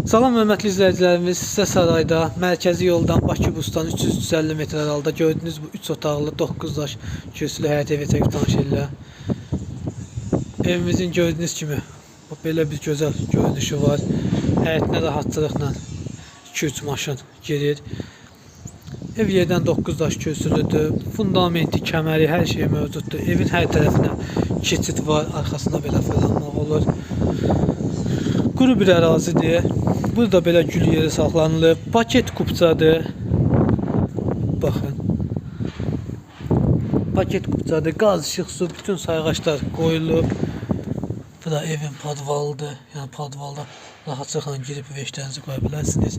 Salam hörmətli izləyicilərimiz, sizə sarayda mərkəzi yoldan Bakı Bustan 350 metr aralıda gördüyünüz bu 3 otaqlı 9 daş kürsülü həyət evi çəkib tanış edirlər. Evimizin gördüyünüz kimi belə bir gözəl görünüşü var. Həyətinə rahatçılıqla 2-3 maşın girir. Ev yerdən 9 daş kürsülüdür. Fundamenti, kəməri, hər şey mövcuddur. Evin hər tərəfinə keçid var, arxasında belə fırlanmaq olur. Quru bir ərazidir. Burada belə gül yeri saxlanılıb. Paket kupçadır. Baxın. Paket kupçadır. Qaz, işıq, su, bütün sayğaçlar qoyulub. Bu da evin podvalıdır. Yəni podvalda rahatlıqla girib veşlərinizi qoya bilərsiniz.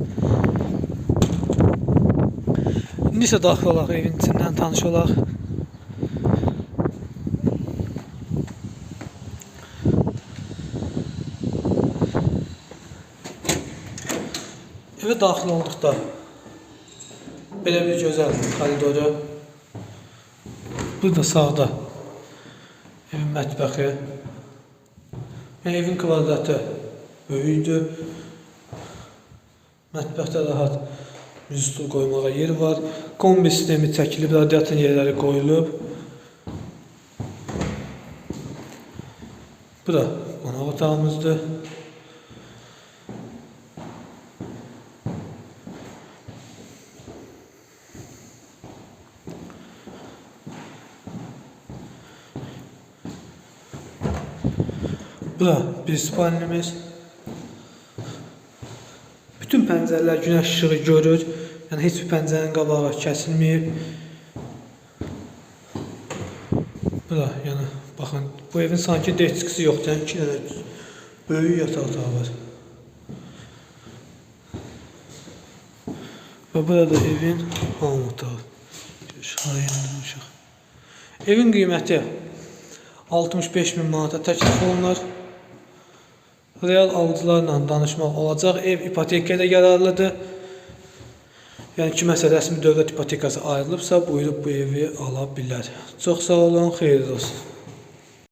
İndi isə daxil olaq, evin içindən tanış olaq. Evə daxil olduqda belə bir gözəl koridoru. Burada sağda evin mətbəxi. Evin kvadratı böyükdür. Mətbəxdə rahat stol qoymağa yer var. Kombi sistemi çəkilib, radiator yerləri qoyulub. Bu da qonaq otağımızdır. Bu da bir spalnimiz. Bütün pəncərələr günəş işığı görür. Yəni heç bir pəncərənin qabağı kəsilməyib. Bu da yəni baxın, bu evin sanki deçkisi yoxdur. Yəni 2 dənə böyük yataq otağı var. Və burada da evin hamam otağı. Evin qiyməti 65.000 manata təklif olunur. Real alıcılarla danışmaq olacaq. Ev ipotekaya da yararlıdır. Yəni kiməsə rəsmi dövlət ipotekası ayrılıbsa, buyurub bu evi ala bilər. Çox sağ olun, xeyirli olsun.